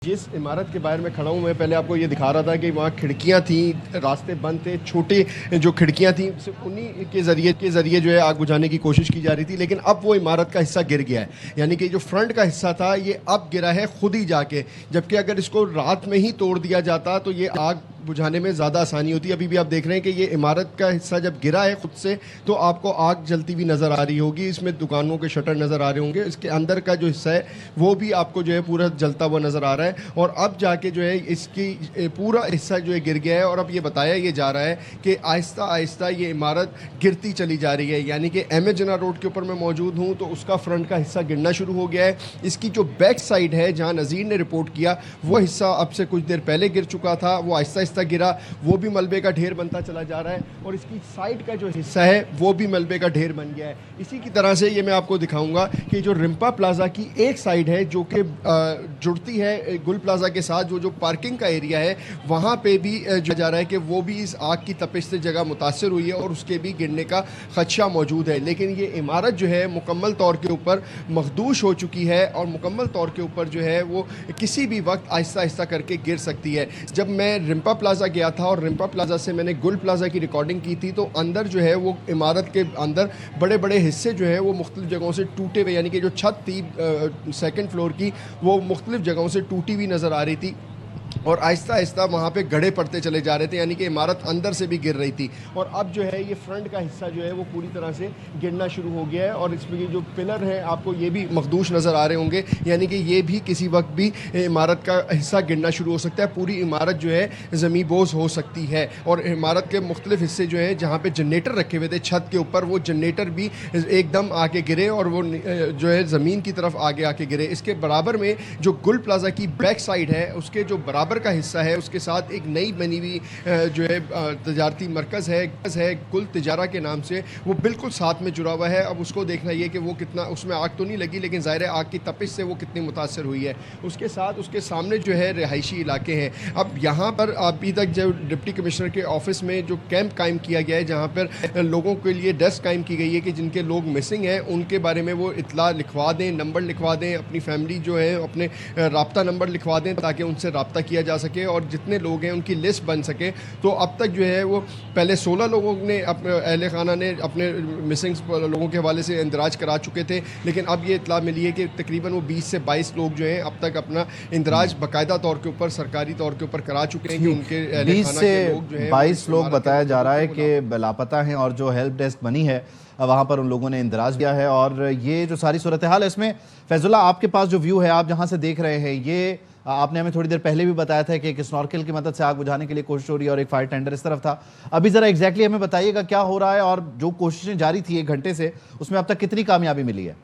जिस इमारत के बाहर मैं खड़ा हूँ, मैं पहले आपको ये दिखा रहा था कि वहाँ खिड़कियाँ थी, रास्ते बंद थे, छोटे जो खिड़कियाँ थी सिर्फ उन्हीं के ज़रिए जो है आग बुझाने की कोशिश की जा रही थी। लेकिन अब वो इमारत का हिस्सा गिर गया है, यानी कि जो फ्रंट का हिस्सा था ये अब गिरा है खुद ही जाके, जबकि अगर इसको रात में ही तोड़ दिया जाता तो ये आग बुझाने में ज़्यादा आसानी होती है। अभी भी आप देख रहे हैं कि ये इमारत का हिस्सा जब गिरा है खुद से तो आपको आग जलती हुई नज़र आ रही होगी, इसमें दुकानों के शटर नज़र आ रहे होंगे, इसके अंदर का जो हिस्सा है वो भी आपको जो है पूरा जलता हुआ नज़र आ रहा है। और अब जाके जो है इसकी पूरा हिस्सा जो है गिर गया है और अब ये बताया ये जा रहा है कि आहिस्ता आहिस्ता ये इमारत गिरती चली जा रही है। यानी कि एम ए जिन्ना रोड के ऊपर मैं मौजूद हूँ तो उसका फ्रंट का हिस्सा गिरना शुरू हो गया है। इसकी जो बैक साइड है जहाँ नज़ीर ने रिपोर्ट किया वो हिस्सा अब से कुछ देर पहले गिर चुका था, वो आहिस्ता आहिस्ता गिरा, वो भी मलबे का ढेर बनता चला जा रहा है और इसकी साइड का जो हिस्सा है वो भी मलबे का ढेर बन गया है। इसी की तरह से ये मैं आपको दिखाऊंगा कि जो रिम्पा प्लाजा की एक साइड है जो कि जुड़ती है गुल प्लाजा के साथ, जो पार्किंग का एरिया है वहाँ पे भी जो जा रहा है कि वो भी इस आग की तपिश से जगह मुतासर हुई है और उसके भी गिरने का खदशा मौजूद है। लेकिन ये इमारत जो है मुकम्मल तौर के ऊपर मखदूश हो चुकी है और मुकम्मल तौर के ऊपर जो है वो किसी भी वक्त आहिस्ता आहिस्ता करके गिर सकती है। जब मैं रिम्पा प्लाजा गया था और रिम्पा प्लाजा से मैंने गुल प्लाजा की रिकॉर्डिंग की थी तो अंदर जो है वो इमारत के अंदर बड़े बड़े हिस्से जो है वो मुख्तलिफ जगहों से टूटे हुए, यानी कि जो छत थी सेकंड फ्लोर की वो मुख्तलिफ जगहों से टूटी हुई नज़र आ रही थी और आहिस्ता आहिस्ता वहाँ पे गड्ढे पड़ते चले जा रहे थे, यानी कि इमारत अंदर से भी गिर रही थी। और अब जो है ये फ्रंट का हिस्सा जो है वो पूरी तरह से गिरना शुरू हो गया है और इसमें जो पिलर हैं आपको ये भी मखदूश नज़र आ रहे होंगे, यानी कि ये भी किसी वक्त भी इमारत का हिस्सा गिरना शुरू हो सकता है। पूरी इमारत जो है ज़मीन बोझ हो सकती है और इमारत के मुख्तलिफ हिस्से जो हैं जहाँ पर जनरेटर रखे हुए थे छत के ऊपर वो जनरेटर भी एकदम आके गिरे और वो जो है ज़मीन की तरफ आगे आके गिरे। इसके बराबर में जो गुल प्लाजा की बैक साइड है उसके जो बराबर का हिस्सा है उसके साथ एक नई बनी हुई जो है तजारती मरकज़ है गुल तिजारा के नाम से, वो बिल्कुल साथ में जुड़ा हुआ है। अब उसको देखना ये कि वो कितना, उसमें आग तो नहीं लगी लेकिन ज़ाहिर है आग की तपिश से वो कितनी मुतासर हुई है। उसके साथ उसके सामने जो है रिहायशी इलाके हैं। अब यहाँ पर अभी तक जो डिप्टी कमिश्नर के ऑफिस में जो कैंप कायम किया गया है जहाँ पर लोगों के लिए डेस्क कायम की गई है कि जिनके लोग मिसिंग हैं उनके बारे में वो इतला लिखवा दें, नंबर लिखवा दें, अपनी फैमिली जो है अपने राब्ता नंबर लिखवा दें ताकि उनसे राब्ता किया जा सके और जितने लोग हैं उनकी लिस्ट बन सके। तो अब तक जो है वो पहले 16 लोगों ने अपने अहले खाना ने अपने मिसिंग लोगों के हवाले से इंदराज करा चुके थे, लेकिन अब ये इतला मिली है कि तकरीबन वो 20 से 22 लोग जो हैं अब तक अपना इंदराज बाकायदा तौर के ऊपर सरकारी तौर के ऊपर करा चुके हैं कि उनके अहले खाना के लोग जो हैं 22 लोग बताया जा रहा है कि लापता हैं और जो हेल्प डेस्क बनी है वहाँ पर उन लोगों ने इंदराज किया है। और ये जो सारी सूरत हाल है इसमें फैजुल्ला आपके पास जो व्यू है आप जहाँ से देख रहे हैं, ये आपने हमें थोड़ी देर पहले भी बताया था कि एक स्नॉर्कल की मदद से आग बुझाने के लिए कोशिश हो रही है और एक फायर टेंडर इस तरफ था। अभी ज़रा एग्जैक्टली हमें बताइएगा क्या हो रहा है और जो कोशिशें जारी थी 1 घंटे से उसमें अब तक कितनी कामयाबी मिली है?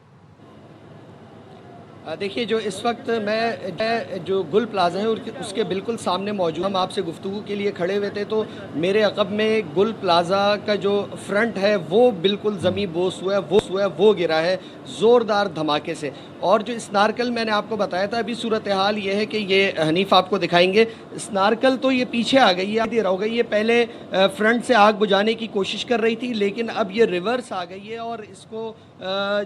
देखिए, जो इस वक्त मैं जो गुल प्लाजा है उसके बिल्कुल सामने मौजूद, हम आपसे गुफ्तगू के लिए खड़े हुए थे तो मेरे अक़ब में गुल प्लाजा का जो फ्रंट है वो बिल्कुल ज़मीन बोस हुआ है, वो गिरा है ज़ोरदार धमाके से। और जो स्नार्कल मैंने आपको बताया था, अभी सूरत हाल ये है कि ये हनीफ आपको दिखाएंगे, स्नार्कल तो ये पीछे आ गई है, देर हो गई, ये पहले फ्रंट से आग बुझाने की कोशिश कर रही थी लेकिन अब ये रिवर्स आ गई है और इसको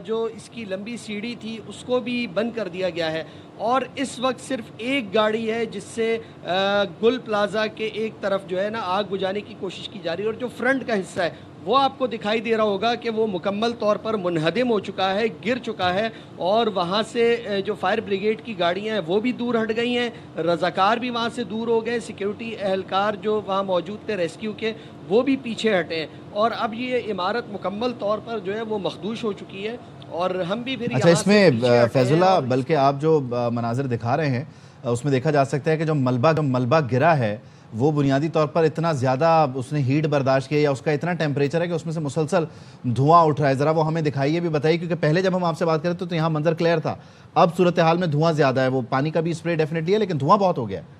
जो इसकी लंबी सीढ़ी थी उसको भी बंद कर दिया गया है। और इस वक्त सिर्फ एक गाड़ी है जिससे गुल प्लाजा के एक तरफ जो है ना आग बुझाने की कोशिश की जा रही है और जो फ्रंट का हिस्सा है वो आपको दिखाई दे रहा होगा कि वो मुकम्मल तौर पर मुनहदम हो चुका है, गिर चुका है और वहाँ से जो फायर ब्रिगेड की गाड़ियाँ हैं वो भी दूर हट गई हैं, रज़ाकार भी वहाँ से दूर हो गए, सिक्योरिटी एहलकार जो वहाँ मौजूद थे रेस्क्यू के वो भी पीछे हटे हैं और अब ये इमारत मुकम्मल तौर पर जो है वो मखदूश हो चुकी है और हम भी फिर अच्छा इसमें फैजुल्ला बल्कि आप जो मनाजिर दिखा रहे हैं उसमें देखा जा सकता है कि जो मलबा गिरा है वो बुनियादी तौर पर इतना ज़्यादा उसने हीट बर्दाश्त किया या उसका इतना टेम्परेचर है कि उसमें से मुसलसल धुआं उठ रहा है। ज़रा वो हमें दिखाइए भी बताइए, क्योंकि पहले जब हम आपसे बात करें तो यहाँ मंजर क्लियर था, अब सूरत हाल में धुआं ज़्यादा है। वो पानी का भी स्प्रे डेफिनेटली है लेकिन धुआं बहुत हो गया है।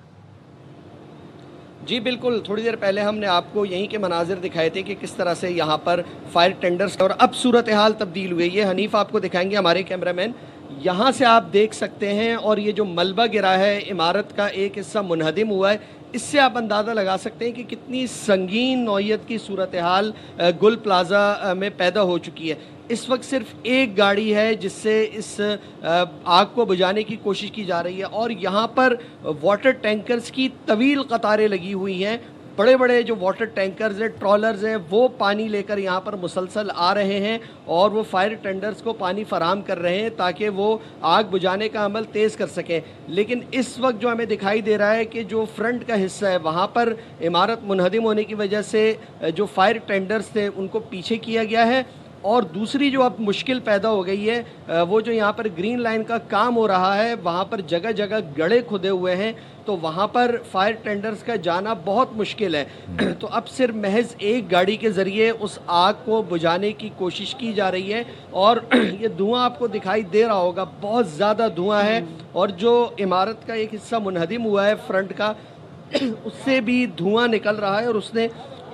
जी बिल्कुल, थोड़ी देर पहले हमने आपको यहीं के मनाजिर दिखाए थे कि किस तरह से यहाँ पर फायर टेंडर्स और अब सूरत हाल तब्दील हुई है। हनीफ आपको दिखाएंगे हमारे कैमरामैन, यहाँ से आप देख सकते हैं और ये जो मलबा गिरा है इमारत का एक हिस्सा मुनहदिम हुआ है, اس سے آپ اندازہ لگا سکتے ہیں کہ کتنی سنگین نوعیت کی صورتحال گل پلازا میں پیدا ہو چکی ہے. اس وقت صرف ایک گاڑی ہے جس سے اس آگ کو بجھانے کی کوشش کی جا رہی ہے اور یہاں پر واٹر ٹینکرز کی طویل قطاریں لگی ہوئی ہیں. بڑے بڑے جو واٹر ٹینکرز ہیں، ٹرالرز ہیں، وہ پانی لے کر یہاں پر مسلسل آ رہے ہیں اور وہ فائر ٹینڈرز کو پانی فراہم کر رہے ہیں تاکہ وہ آگ بجھانے کا عمل تیز کر سکیں. لیکن اس وقت جو ہمیں دکھائی دے رہا ہے کہ جو فرنٹ کا حصہ ہے وہاں پر عمارت منہدم ہونے کی وجہ سے جو فائر ٹینڈرز تھے ان کو پیچھے کیا گیا ہے. اور دوسری جو اب مشکل پیدا ہو گئی ہے وہ جو یہاں پر گرین لائن کا کام ہو رہا ہے وہاں پر جگہ جگہ گڑھے کھدے ہوئے ہیں تو وہاں پر فائر ٹینڈرز کا جانا بہت مشکل ہے. تو اب صرف محض ایک گاڑی کے ذریعے اس آگ کو بجھانے کی کوشش کی جا رہی ہے اور یہ دھواں آپ کو دکھائی دے رہا ہوگا، بہت زیادہ دھواں ہے اور جو عمارت کا ایک حصہ منہدم ہوا ہے فرنٹ کا اس سے بھی دھواں نکل رہا ہے اور اس نے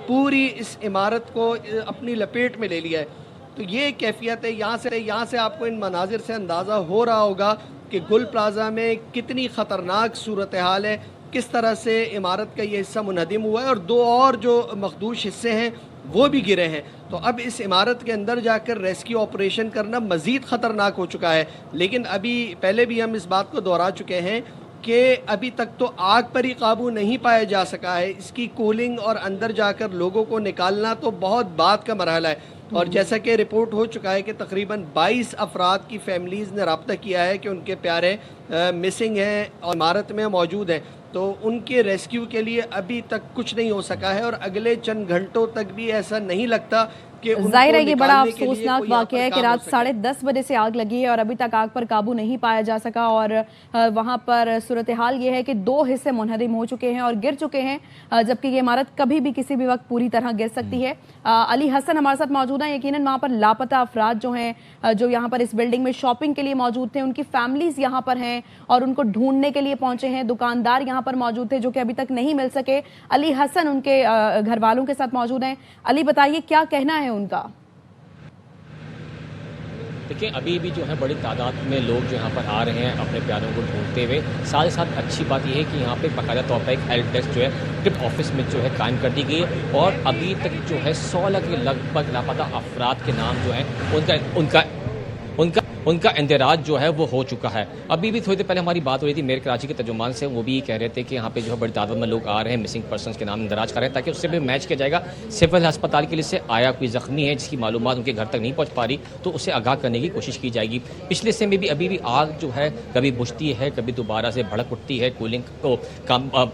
پوری اس عمارت کو اپنی لپیٹ میں لے لیا ہے. تو یہ کیفیت ہے. یہاں سے آپ کو ان مناظر سے اندازہ ہو رہا ہوگا کہ گل پلازا میں کتنی خطرناک صورتحال ہے، کس طرح سے عمارت کا یہ حصہ منہدم ہوا ہے اور دو اور جو مخدوش حصے ہیں وہ بھی گرے ہیں. تو اب اس عمارت کے اندر جا کر ریسکیو آپریشن کرنا مزید خطرناک ہو چکا ہے. لیکن ابھی پہلے بھی ہم اس بات کو دہرا چکے ہیں کہ ابھی تک تو آگ پر ہی قابو نہیں پایا جا سکا ہے. اس کی کولنگ اور اندر جا کر لوگوں کو نکالنا تو بہت بعد کا مرحلہ ہے. اور جیسا کہ رپورٹ ہو چکا ہے کہ تقریباً 22 افراد کی فیملیز نے رابطہ کیا ہے کہ ان کے پیارے مسنگ ہیں اور عمارت میں موجود ہیں. تو ان کے ریسکیو کے لیے ابھی تک کچھ نہیں ہو سکا ہے اور اگلے چند گھنٹوں تک بھی ایسا نہیں لگتا کہ ظاہر ہے یہ بڑا افسوسناک واقعہ ہے کہ رات 10:30 بجے سے آگ لگی ہے اور ابھی تک آگ پر قابو نہیں پایا جا سکا اور وہاں پر صورتحال یہ ہے کہ 2 حصے منہدم ہو چکے ہیں اور گر چکے ہیں جبکہ یہ عمارت کبھی بھی کسی بھی وقت پوری طرح گر سکتی ہے. علی حسن ہمارے ساتھ موجود ہیں. یقیناً وہاں پر لاپتہ افراد جو ہیں جو یہاں پر اس بلڈنگ میں شاپنگ کے لیے موجود تھے ان کی فیملیز یہاں پر ہیں اور ان کو ڈھونڈنے کے لیے پہنچے ہیں. دکاندار یہاں پر موجود تھے جو کہ ابھی تک نہیں مل سکے. علی حسن ان کے گھر والوں کے ساتھ موجود ہیں. علی بتائیے کیا کہنا ہے ان کا؟ دیکھیں ابھی بھی جو ہے بڑی تعداد میں لوگ جو یہاں پر آ رہے ہیں اپنے پیاروں کو ڈھونڈتے ہوئے. ساتھ ساتھ اچھی بات یہ ہے کہ یہاں پہ باقاعدہ طور پر ایک ہیلپ ڈیسک جو ہے ٹپ آفس میں جو ہے قائم کر دی گئی ہے اور ابھی تک جو ہے 16 کے لگ بھگ لاپتہ افراد کے نام جو ہیں ان کا اندراج جو ہے وہ ہو چکا ہے. ابھی بھی تھوڑی دیر پہلے ہماری بات ہو رہی تھی میئر کراچی کے ترجمان سے، وہ بھی یہ کہہ رہے تھے کہ یہاں پہ جو ہے بڑی تعداد میں لوگ آ رہے ہیں مسنگ پرسنز کے نام اندراج کر رہے ہیں تاکہ اس سے بھی میچ کیا جائے گا سول ہسپتال کے لیے سے آیا کوئی زخمی ہے جس کی معلومات ان کے گھر تک نہیں پہنچ پا رہی تو اسے آگاہ کرنے کی کوشش کی جائے گی. پچھلے سے میں بھی ابھی بھی آگ جو ہے کبھی بجھتی ہے کبھی دوبارہ سے بھڑک اٹھتی ہے. کولنگ کو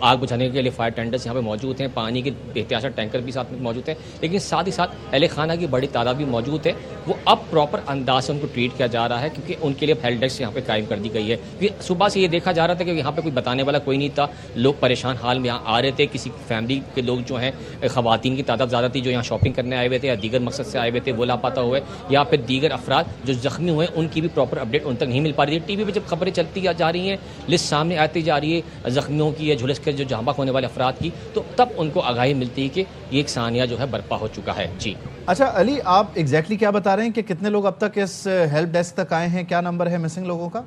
آگ بجھانے کے لیے فائر ٹینڈرز یہاں پہ موجود ہیں، پانی کے احتیاطی ٹینکر بھی ساتھ میں موجود ہیں، لیکن ساتھ ہی ساتھ اہل خانہ کی بڑی تعداد بھی موجود ہے. وہ اب پراپر انداز سے ان کو ٹریٹ کیا جا رہا ہے کیونکہ ان کے لیے ہیلپ ڈیسک یہاں پہ قائم کر دی گئی ہے. صبح سے یہ دیکھا جا رہا تھا کہ یہاں پہ کوئی بتانے والا کوئی نہیں تھا. لوگ پریشان حال میں یہاں آ رہے تھے. کسی فیملی کے لوگ جو ہیں خواتین کی تعداد زیادہ تھی جو یہاں شاپنگ کرنے آئے ہوئے تھے یا دیگر مقصد سے آئے ہوئے تھے وہ لاپتہ ہوئے، یا پھر دیگر افراد جو زخمی ہوئے ان کی بھی پراپر اپڈیٹ ان تک نہیں مل پا رہی ہے. ٹی وی پہ جب خبریں چلتی جا رہی ہیں، لسٹ سامنے آتی جا رہی ہے زخمیوں کی یا جھلس کے جو جہاں بحق ہونے والے افراد کی، تو تب ان کو آگاہی ملتی ہے کہ یہ ایک ثانیہ جو ہے برپا ہو چکا ہے. جی اچھا علی، آپ ایگزیکٹلی کیا بتا رہے ہیں کہ کتنے لوگ اب تک اس ہیلپ ڈیسک تک آئے ہیں؟ کیا نمبر ہے مسنگ لوگوں کا؟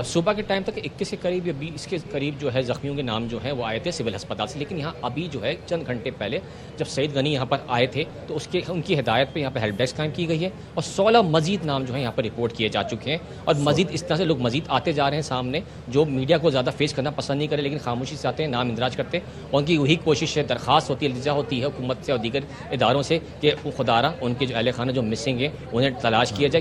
صبح کے ٹائم تک 21 کے قریب یا 20 کے قریب جو ہے زخمیوں کے نام جو ہیں وہ آئے تھے سول ہسپتال سے. لیکن یہاں ابھی جو ہے چند گھنٹے پہلے جب سعید غنی یہاں پر آئے تھے تو ان کی ہدایت پہ یہاں پہ ہیلپ ڈیسک قائم کی گئی ہے اور 16 مزید نام جو ہیں یہاں پر رپورٹ کیے جا چکے ہیں اور مزید اس طرح سے لوگ مزید آتے جا رہے ہیں سامنے جو میڈیا کو زیادہ فیس کرنا پسند نہیں کرے لیکن خاموشی سے آتے ہیں، نام اندراج کرتے ہیں. ان کی وہی کوشش ہے، درخواست ہوتی ہے، التجا ہوتی ہے حکومت سے اور دیگر اداروں سے کہ خدا را ان کے جو اہل خانہ جو مسنگ ہیں انہیں تلاش کیا جائے.